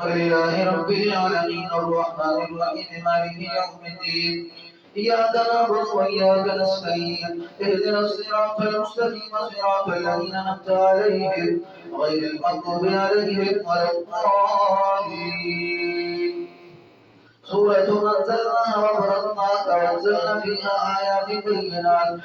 الحمد لله رب العالمين الرحمن الرحيم مالك يوم الدين إياك نعبد وإياك نستعين اهدنا الصراط المستقيم صراط الذين أنعمت عليهم غير المغضوب عليهم ولا الضالين سورة أنزلناها وفرضناها وأنزلنا فيها آيات بينات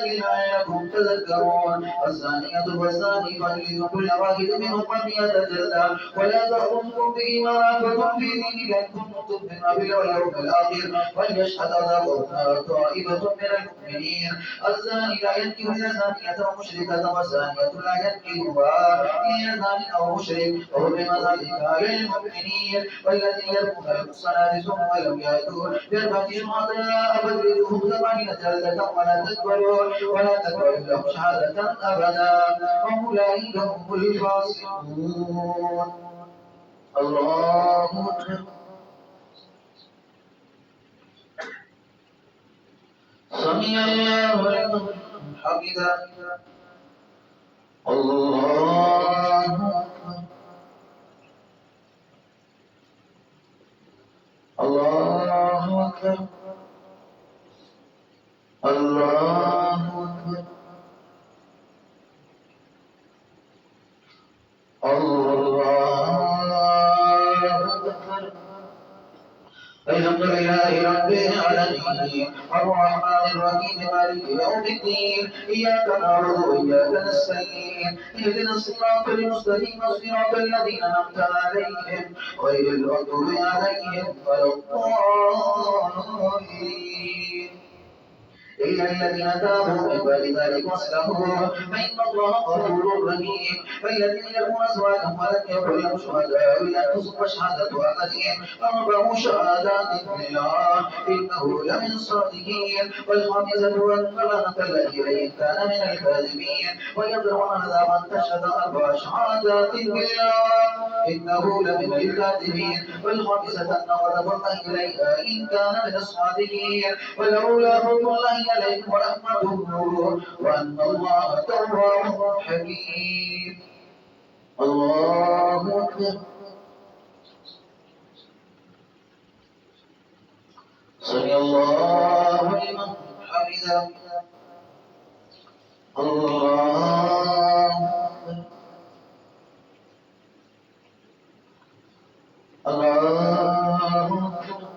لعلكم تذكرون الزانية والزاني فاجلدوا كل واحد منهما مئة جلدة ولا تأخذكم بهما رأفة في دين الله إن كنتم تؤمنون بالله واليوم الآخر وليشهد عذابهما طائفة من المؤمنين الزاني لا ينكح إلا زانية ومشركة والزانية لا ينكحها إلا زان أو مشرك وحرم ذلك على المؤمنين والذين يرمون المحصنات ثم لم يأتوا بأربعة شهداء فاجلدوهم 80 جلدة ولا تقبلوا لهم شهادة أبدا وأولئك هم الفاسقون. الله أكبر. سمع الله لمن حمده. الله أكبر. الله أكبر. الله أكبر. الله أكبر. الحمد لله رب العالمين الرحمن الرحيم مالك يوم الدين إياك نعبد وإياك نستعين اهدنا الصراط المستقيم صراط الذين أنعمت عليهم غير المغضوب عليهم ولا الضالين إلا الذين تابوا من بعد ذلك واصلحوا فإن الله غفور رحيم والذين يرمون أزواجهم ولم يكن لهم شهداء إلا أنفسهم فشهادة أحدهم أربع شهادات بالله إنه لمن الصادقين والخامسة أن لعنة التي إن كان من الكاذبين ويدرون عذابا تشهد أربع شهادات بالله إنه لمن الكاذبين والخامسة أن غضب الله إليها إن كان من الصادقين ولولا فضل الله عليكم ورحمته وأن الله تواب حكيم. الله أكبر. سمع الله لمن حمده. الله أكبر. الله أكبر.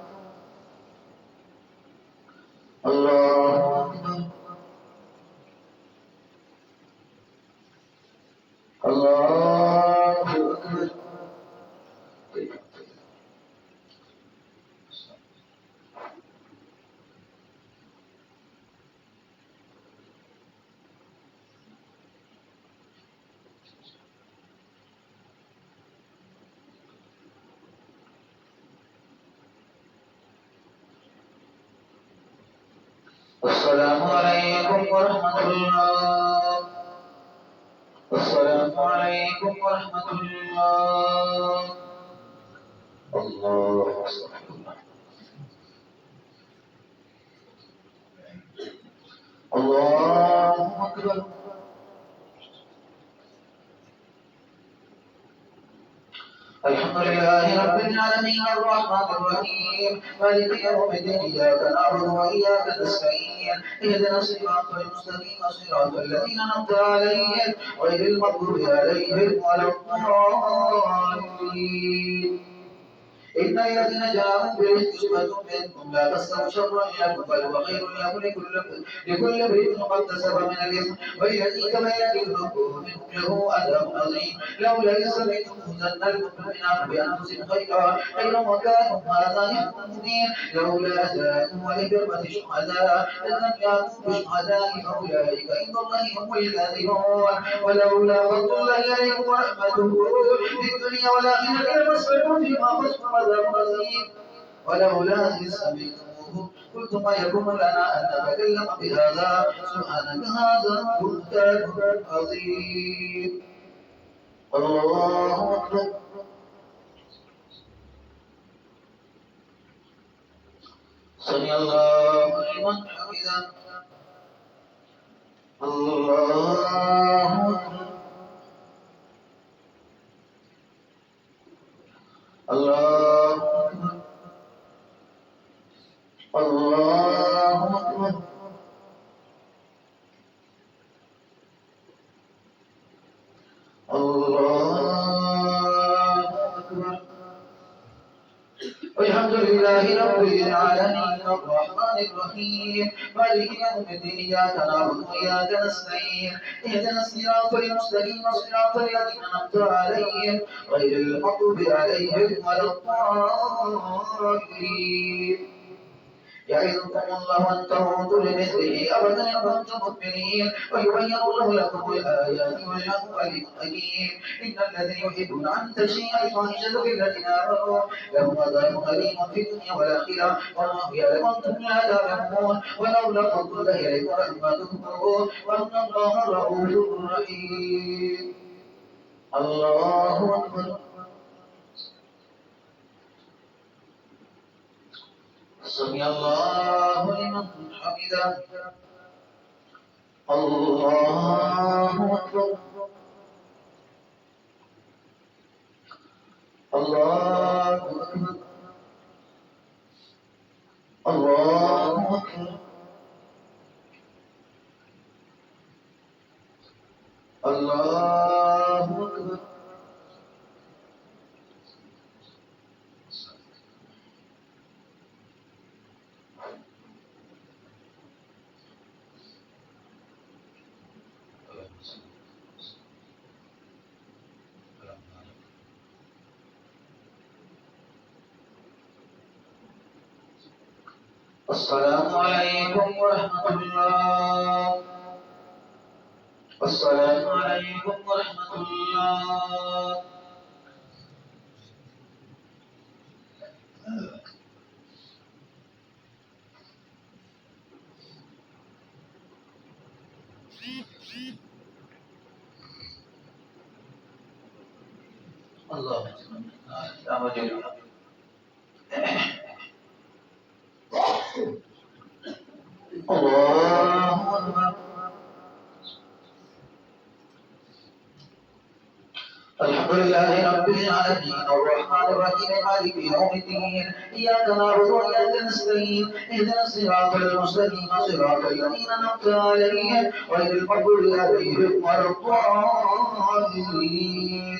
الله أكبر. الله أكبر. السلام عليكم ورحمة الله. السلام عليكم ورحمة الله. الله أستغفر الله. الله أكبر. الحمد لله رب العالمين الرحمن الرحيم مالك يوم الدين إياك نعبد وإياك نستعين اهدنا الصراط المستقيم صراط الذين أنعمت عليهم غير المغضوب عليهم ولا الضالين إن الذين جاءوا بالإفك عصبة منكم لا تحسبوا شرا لكم بل هو خير لكم لكل امرئ ما اكتسب من الإثم والذي تبين ربه منهم له عذاب عظيم لولا إذ سمعتموه ظن المؤمنون بأنفسهم خيرا وكانوا هذا مبين لولا جاءوا ولكلمة شهداء إذ لم يأتوا بشهداء فأولئك عند الله هم الكاذبون ولولا فضل الله عليكم ورحمته في الدنيا والآخرة لمسكم فيما أخذتم عذاب عظيم ولولا إذ سمعتموه قلتم ما يكون لنا أن نتكلم بهذا سبحانك هذا بهتان عظيم. الله أكبر. سمع الله لمن حمده. الله أكبر. الله أكبر. والحمد لله رب العالمين الرحمن الرحيم مالك يوم الدين إياك نعبد وإياك نستعين اهدنا الصراط المستقيم صراط الذين أنعمت عليهم غير المغضوب عليهم ولا الضالين. يعظكم الله أن تعودوا لمثله أبدا إن كنتم مؤمنين ويبين الله لكم الآيات والله عليم حكيم. إن الذين يحبون أن تشيع الفاحشة في الذين آمنوا لهم عذاب أليم في الدنيا والآخرة والله يعلم أنتم لا تعلمون ولولا فضل الله عليكم ورحمته وأن الله رؤوف رحيم. الله أكبر. سمع الله لمن حمده. الله أكبر. الله أكبر. الله أكبر. الله أكبر. السلام عليكم ورحمة الله. السلام عليكم ورحمة الله. الله أكبر. الله أكبر. الحمد لله رب العالمين الرحمن الرحيم مالك يوم الدين إياك نعبد وإياك نستعين اهدنا الصراط المستقيم صراط الذين أنعمت عليهم غير المغضوب عليهم ولا الضالين.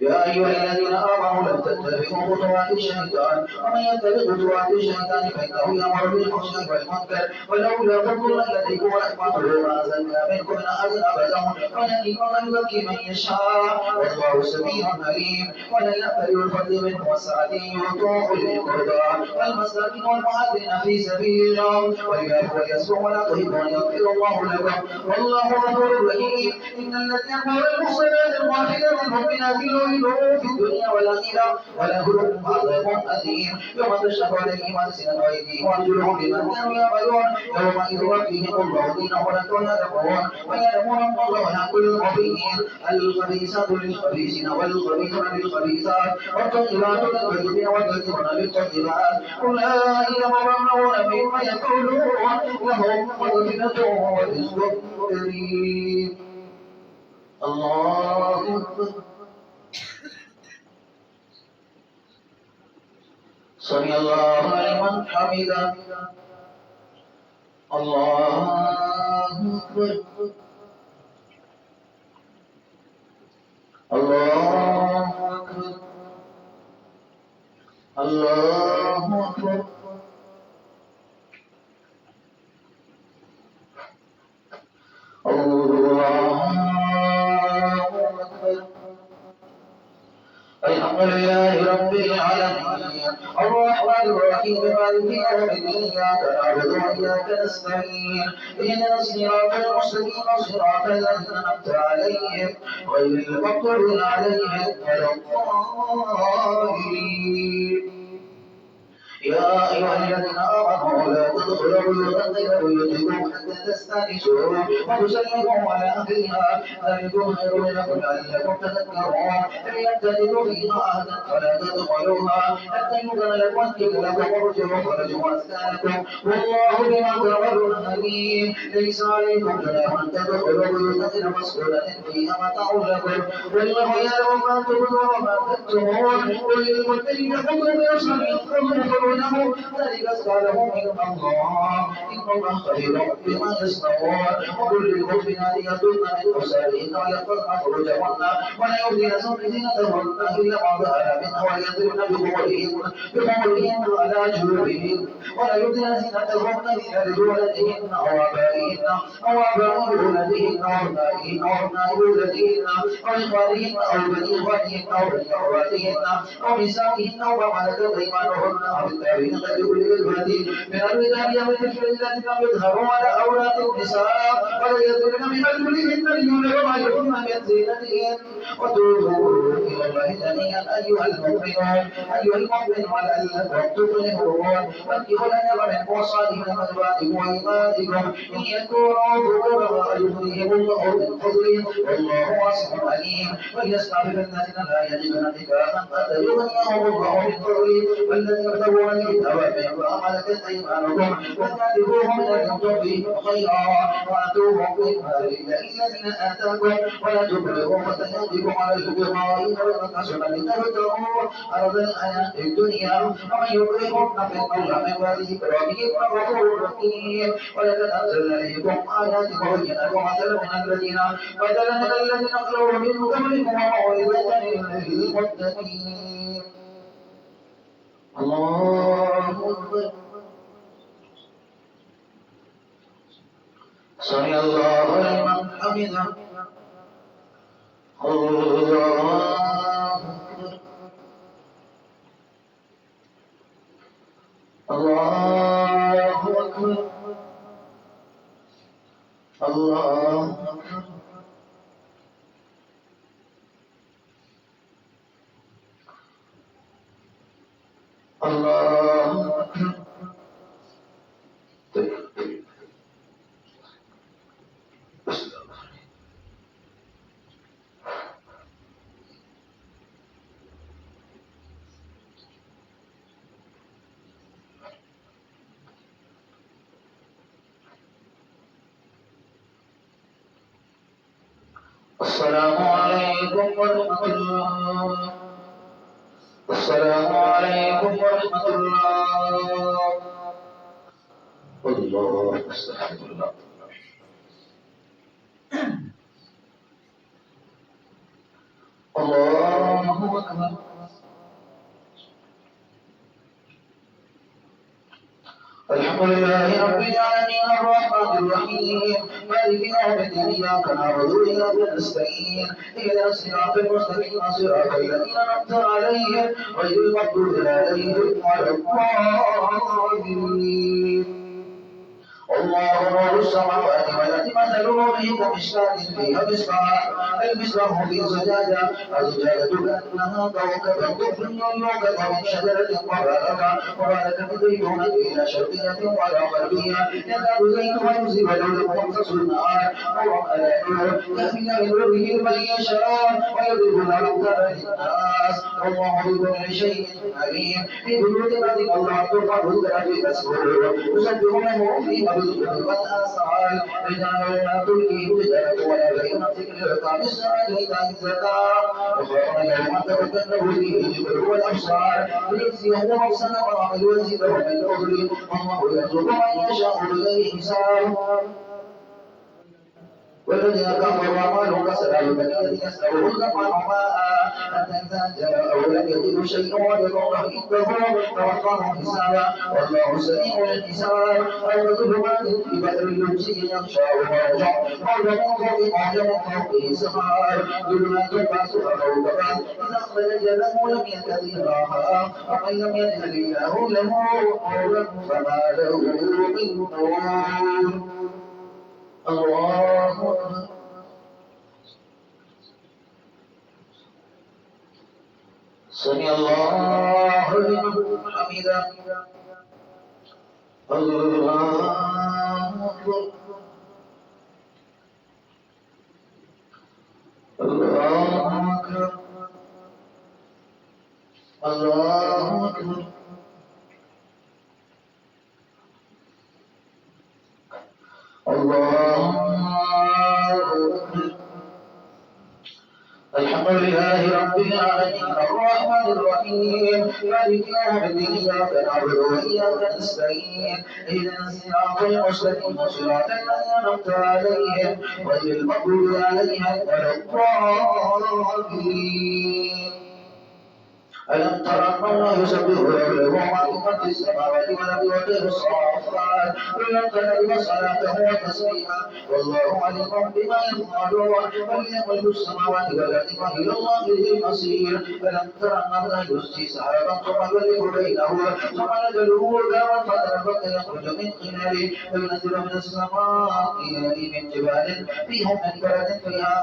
يا أيها الذين آمنوا لا تتبعوا خطوات الشيطان ومن يتبع خطوات الشيطان فإنه يأمر بالفحشاء والمنكر ولولا فضل الله عليكم ورحمته ما زكى منكم من أحد أبدا ولكن الله يزكي من يشاء والله سميع عليم. ولا يأتل الفضل منه والسعة يؤتوا أولي القربى والمساكين والمهاجرين في سبيل الله وليعفوا وليصفحوا ولا تحبوا أن يغفر الله لكم والله غفور رحيم. إن الذين يقولون المحصنات الغافلات المؤمنات لعنوا في الدنيا والآخرة ولهم عذاب أليم يوم تشهد عليهم ألسنتهم وأيديهم وأرجلهم بما كانوا يعملون يومئذ يوفيهم الله دينهم ولكن يعلمون ويعلمون أن الله على كل خبير. الخبيثات للخبيثين والخبيثون للخبيثات والطيبات للطيبين والطيبون للطيبات أولئك مبرؤون مما يقولون لهم مغفرة ورزق كريم. الله أكبر. سمع الله لمن حمده. الله أكبر. الله أكبر. الله أكبر. الله أكبر. الحمد لله رب العالمين الرحمن الرحيم مالك يوم الدين إياك نعبد وإياك نستعين اهدنا الصراط المستقيم صراط الذين أنعمت عليهم غير المغضوب عليهم ولا الضالين. يا أيها الذين آمنوا لا تدخلوا بيوتا غير بيوتكم حتى تستأنسوا وتسلموا على أهلها ذلكم خير لكم لعلكم تذكرون. إن لم تجدوا فيها أحدا فلا تدخلوها حتى يؤذن لكم وقيل لكم ارجعوا فارجعوا أسكانكم والله بما تعملون عليم. ليس عليكم جناح أن تدخلوا بيوتا غير مسكونة فيها متاع لكم والله يعلم ما تبدون وما تكتمون. قل للمؤمنين يغضوا من أبصارهم بينهم ذلك أزكى من الله إن الله خبير بما يصنعون وكل المؤمنات يغضن من أبصارهن ويحفظن فروجهن ولا يبدين زينتهن إلا ما ظهر منها وليضربن بخمرهن على جيوبهن ولا يبدين زينتهن إلا لولدهن أو آبائهن أو آباء ولدهن وأبنائهن وأبناء ولدهن أو إخوانهن أو بني إخوانهن أو بني أخواتهن أو نسائهن أو ما ملكت أيمانهن أو التابعين غير أولي الإربة من الرجال والطفل الذين لم يظهروا على أولاد النساء ولا يضربن بأرجلهن ليعلم ما يخفين من زينتهن وتوبوا إلى الله جميعا أيها المؤمنون لعلكم تفلحون وانكحوا الأيام منكم والصالحين من بعدكم وإيمانكم إن يكونوا فقراء يغنيهم الله من فضله والله واسع عليم وليستعفف الذين لا يجدون نكاحا حتى يغنيهم الله من فضله والذين يبتغون الكتاب مما ملكت أيمانكم وكاتبوهم من يرتضيهم خيرا وآتوهم مما لله الذين آتاكم ولا تبلغوا فتياتكم على البغاء والمكاسب لتبتغوا أرض الحياة الدنيا ومن يكرهن فإن الله من بعد إكراههم غفور رحيم ولقد أنزلنا إليكم آيات مبينات بدلا من الذين خلوا من قبلكم وموعظة للمتقين الله أكبر سمع الله لمن حمده الله أكبر الله أكبر الله أكبر الله أكبر السلام عليكم ورحمة الله السلام عليكم ورحمة الله الله استغفر الله الله أكبر الحمد لله رب العالمين الرحمن الرحيم مالك يوم الدين إياك نعبد وإياك نستعين اهدنا الصراط المستقيم صراط الذين أنعمت عليهم غير المغضوب عليهم ولا الضالين الله نور السماوات والأرض مثل نوره كمشكاة فيها مصباح المصباح في زجاجة الزجاجة كأنها كوكب دري يوقد من شجرة مباركة زيتونة إلى شرقية ولا غربية يكاد زيتها يذهب لو لم تمسس النار نور على نور يهدي من نوره من يشاء ويضرب الأمثال للناس والله بكل شيء عليم في بيوت الذين الله ترفع الدرجات تسبح يسبح له فيها بالغدو والآصال رجال لا تلهيهم تجارة ولا بيع عن ذكر الرقاب السماء وإيتاء الزكاة وخير يوم تتكلم فيه الجبال والأبصار ليجزيهم أحسن ما عملوا ويزيدهم من فضله والله يرزق من يشاء بغير حساب والذين كفروا أعمالهم كسراب الذين يسألون الظمأ ماء حتى إذا جاءوا لم يجدوا شيئا وجدوا الله عنده فوقاهم حسابا والله سريع الحساب أو ظلمات في بحر اللجي يغشاه موج موج من فوق موج من فوقه سحاب ظلمات بعضها فوق بعض إذا أخرج يده لم يكد يراها ومن لم يجعل الله له نورا فما له من نور الله أكبر سمع الله لمن حمده الله أكبر الله أكبر الله أكبر الله أكبر الحمد لله رب العالمين الرحمن الرحيم مالك يوم الدين إياك نعبد وإياك نستعين اهدنا الصراط المستقيم صراط الذين أنعمت عليهم غير المغضوب عليهم ولا الضالين. ألم تر أن الله يسبح له ما في السماوات والأرض وغير الصافات كل قدر صلاته وتسليما والله عليم بما يفعلون وليملك السماوات والأرض وإلى الله المصير. ألم تر أن الله يزجي سحابا ثم يؤلف بينه ثم يجعله ركاما فترى البرق يخرج من خلاله وينزل من السماء من جبال فيهم من برد فيها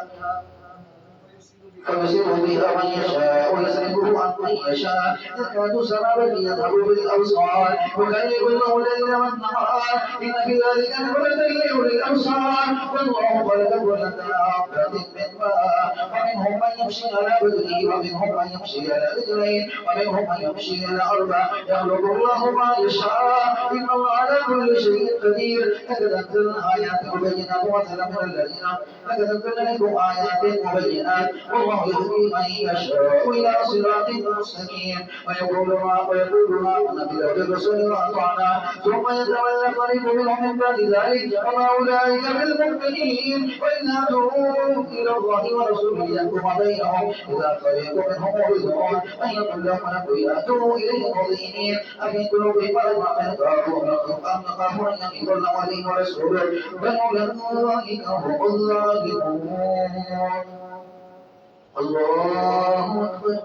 فيصيب بها من يشاء ويصرفه عن من يشاء يكاد سماوات يذهب بالابصار وكيف الله الليل والنهار ان في ذلك لعبرة لاولي الابصار والله خلق كل دابة من ماء ومنهم من يمشي على بدنه ومنهم من يمشي على رجلين ومنهم من يمشي على اربع يخلق الله ما يشاء ان الله على كل شيء قدير. لقد انزلنا ايات مبينات مثلا من الذين لقد انزلنا لكم ايات مبينات والله يهدي من يشاء إلى صراط مستقيم. ويقولون آمنا بالله والرسول وأطعنا ثم يتولى فريق منهم من بعد ذلك وما أولئك بالمؤمنين وإن دعوا إلى الله ورسوله يحكم بينهم إذا فريق منهم معرضون أن يقول لهم نبياتوا إليه مضيئين أفي قلوبهم مرض أم يخافون أن يميل الله عليه ورسوله بل أولئك هم الظالمون. الله أكبر.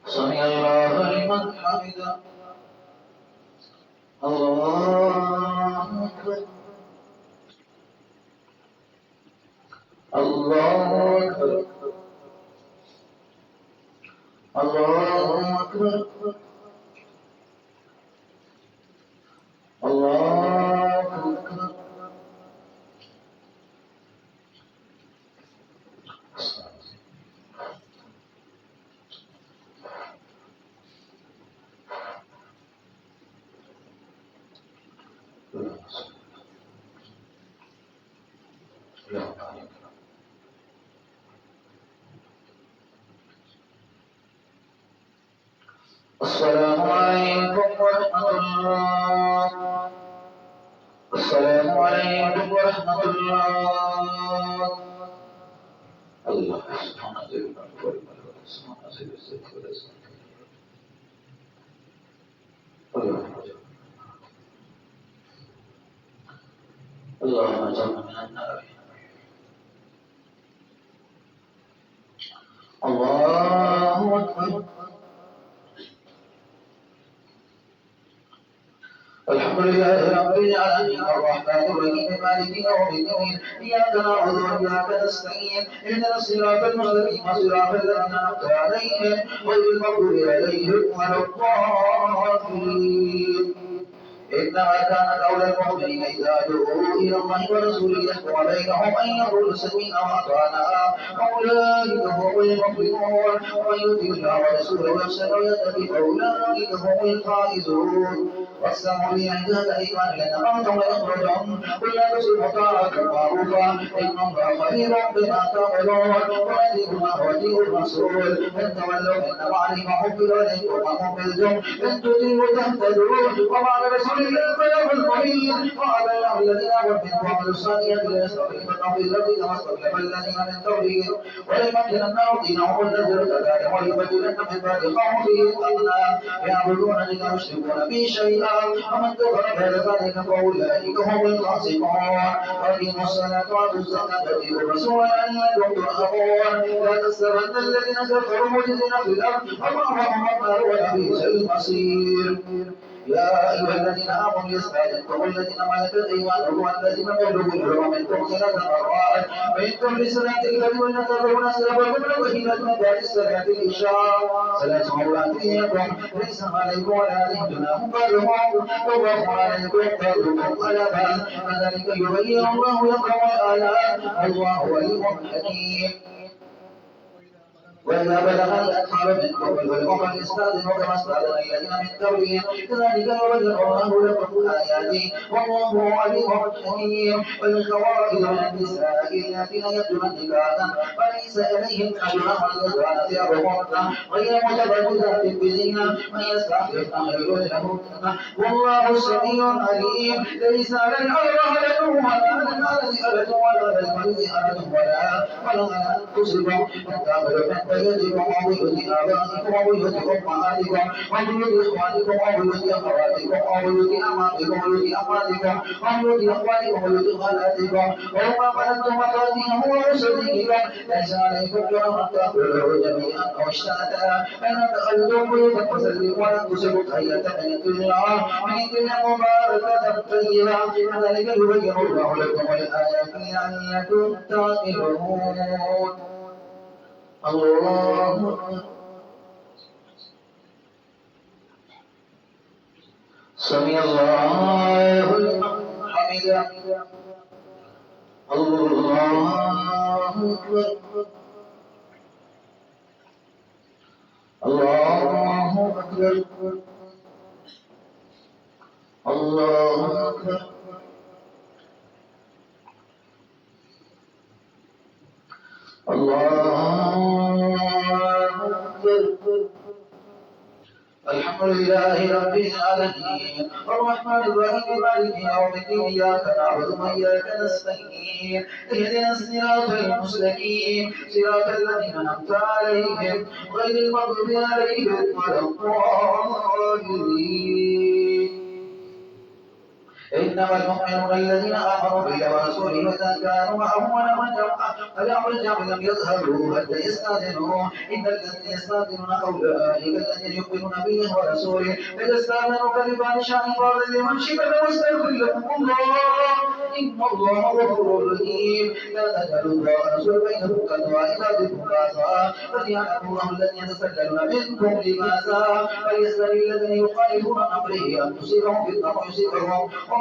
سمع الله لمن حمده. الله أكبر. الله أكبر. الله أكبر. الله أكبر. السلام عليكم ورحمة الله. السلام عليكم ورحمة الله. الله سبحانه وتعالى اللهم اجعلنا من النار. الله أكبر. الحمد لله رب العالمين الرحمن الرحيم مالك يوم الدين إياك نعبد وإياك نستعين اهدنا الصراط المستقيم صراط الذين أنعمت عليهم غير المغضوب عليهم ولا الضالين. إنما كان قول المؤمنين إذا دعوا إلى الله ورسوله يحكم بينهم أن يقولوا سمعنا وأطعنا وأولئك هم المفلحون ومن يطع الله ورسوله ويخشى ويتقي فأولئك هم الفائزون. واقسموا بعهد الأيمان لأنهم يخرجون قل لا تصرفوا طاعة معروفة إن الله خبير بما تعملون وأطيعوا الله وأطيعوا الرسول إن تولوا فإنما عليهم حفظ عليكم وحفظتم إن تطيعوا تهتدوا وما على الرسول إلا البلاغ المبين. وعلى الله الذين آمنوا منكم وعملوا الصالحات ليستخلفنهم في الأرض كما استخلف الذين من قبلهم وليمكننهم دينهم الذي ارتدى وليبدلن من بعد خوفهم أمنا يعبدونني لا يشركون بي شيئا ومن كفر بعد ذلك فأولئك هم الفاسقون. وأقيموا الصلاة وآتوا الزكاة وأطيعوا الرسول لعلكم ترحمون. لا تحسبن الذين كفروا معجزين في الأرض ومأواهم النار ولبئس المصير. يا أيها الذين آمنوا يستأذنكم الذين ملكت أيمانكم والذين بلغوا العلم منكم 3 مرات وإنكم لصلاة الفجر تذرون سلفكم وهيبة من بعد الصلاة العشاء 3 مرات إياكم ليس عليكم ولا عليهم جناح بعدهم والله عليكم بعضكم على بعض كذلك يبين الله لكم الآيات والله عليم حكيم. وإذا بلغ الأطفال منكم الحلم فليستأذنوا كما استأذن الذين من قبلهم كذلك يبين الله لكم آياته والله عليم حكيم. والقواعد من النساء الذين يرجون نكاحا فليس إليهن جناح أن يضعن ثيابهن غير متبرجات بزينة من يستعففن خير لهن والله سميع عليم. ليس على الأرض أحد ولا على الأرض ولا على المريض أحد ولا على أنفسكم أن تعملوا من بيوتكم أو بيوت آبائكم أو بيوت أمهاتكم أو بيوت إخوانكم أو بيوت أخواتكم أو بيوت أمامكم أو بيوت أخواتكم أو بيوت أخوانكم أو بيوت خالاتكم أو ما ملكتم مفاتيحه ورسلكم ليس عليكم جناح أن تأكلوا جميعا أو اشتاتا فإن دخلتم بيوتا فسلموا أنفسكم تحية من عند الله مباركة طيبة كذلك يبين الله لكم الآيات لعلكم تعقلون. الله سمع الله لمن حمده. الله أكبر. الله أكبر. الله أكبر. الله أكبر. الحمد لله رب العالمين الرحمن الرحيم مالك يوم الدين إياك نعبد وإياك نستعين اهدنا الصراط المستقيم صراط الذين أنعمت عليهم غير المغضوب عليهم ولا الضالين. إنما المؤمنون الذين آمنوا بالله ورسوله وإذا كانوا معه على أمر جامع لم يظهروا حتى يستأذنوا إن الذين يستأذنون أولئك الذين يؤمنون بالله ورسوله فإذا استأذنوك لبعض فاعذر لمن شئت واستغفر لهم الله إن الله غفور رحيم. لا تجعلوا الله رسول بينكم كدعاء بعضكم بعضا فليعلم الله الذين يتسللون منكم لماذا فليحذر الذين يخالفون عن أمره أن تصيبهم فتنة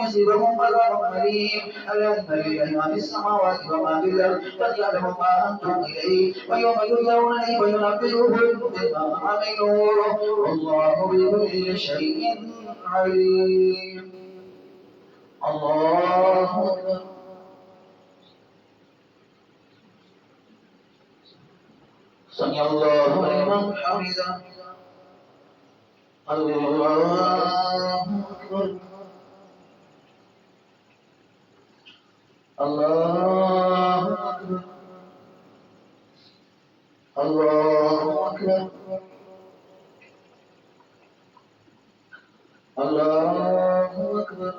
ويصيبهم عذاب أليم. ألا إن لله ما في السماوات وما في الأرض قد يعلم ما أنتم إليه ويوم يرجعون إليه وينبئهم بما عملوا والله بكل شيء عليم. الله أكبر. سمع الله لمن حمده. الله أكبر. الله أكبر. الله أكبر. الله أكبر.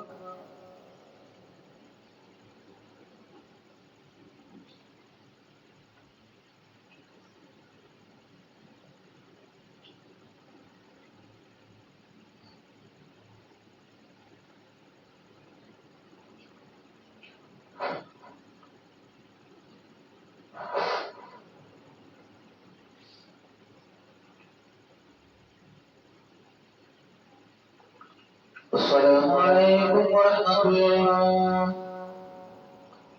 السلام عليكم ورحمة الله.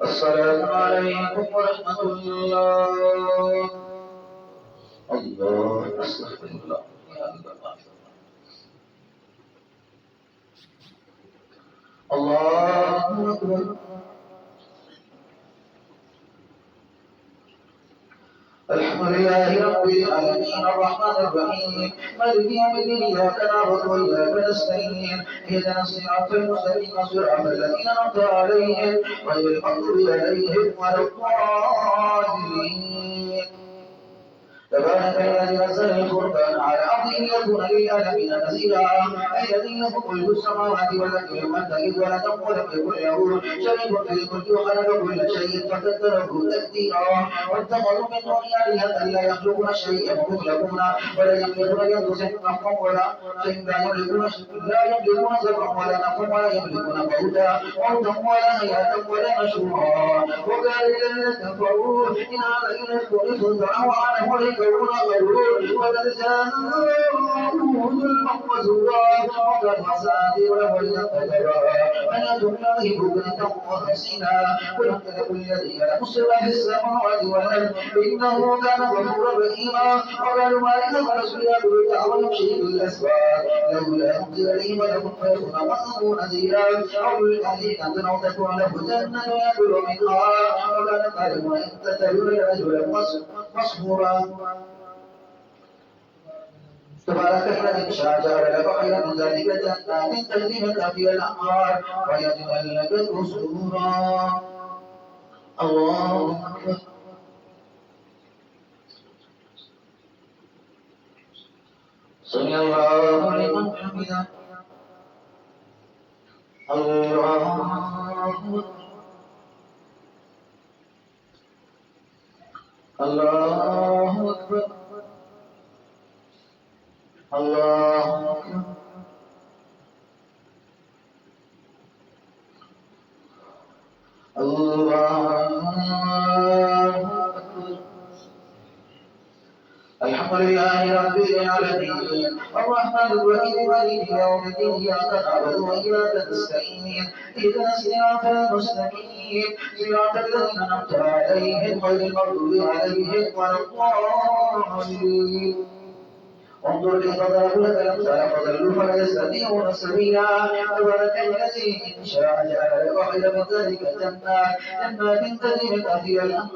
السلام عليكم ورحمة الله. الله أستغفر الله يا الله. الله أكبر. الحمد لله رب العالمين الرحمن الرحيم مالك يوم الدين إياك نعبد وإياك نستعين اهدنا الصراط المستقيم صراط الذين أنعمت عليهم غير المغضوب عليهم ولا الضالين. تبارك الذي نزل الفرقان على عبده ليكون للعالمين نذيرا الذي له ملك السماوات والارض لم يتخذ ولدا ولم يكن له شريك في الملك وخلق كل شيء فقدره تقديرا واتخذوا من دونه آلهة لا يخلقون شيئا وهم يخلقون ولا يملكون لانفسهم نفعا ولا شيئا لا يملكون زرعا ولا نفعا ولا يملكون موتا ولا حياة ولا نشورا وقال الذين كفروا إن هذا إلا الخلق دعوا على ملك يوم آخرون وقد جاءوا ظلما وزورا وقد أساطير الأولين كذبا فلا تبلغ بكرة وأصيلا قل الذي يبصر في السماوات والأرض إنه كان غفورا رحيما وقالوا ما لنا رسول الله تعالى يمشي بالأسواق لولا أنزل عليه ملك فيكون معه نذيرا أو الذين أو تكون له جنة يأكل منها وكان قادم إن تتبع رجلا مصبورا تبارك الذي شجر لك خيرا من ذلك جنات تجري من تحتها الأنهار ويجعل لك قصورا الله أكبر سمع الله لمن حمده الله أكبر الله أكبر الله أكبر الله أكبر الحمد لله رب العالمين الرحمن الرحيم مالك يوم الدين إياك نعبد وإياك نستعين اهدنا الصراط المستقيم صراط الذين أنعمت عليهم غير المغضوب عليهم ولا الضالين انظر كيف ضربوا لك الامثال فضلوا فلا يستطيعون سبيلا تبارك الذي ان شاء جعل لك خيرا من ذلك جنات تجري من تحتها الانهار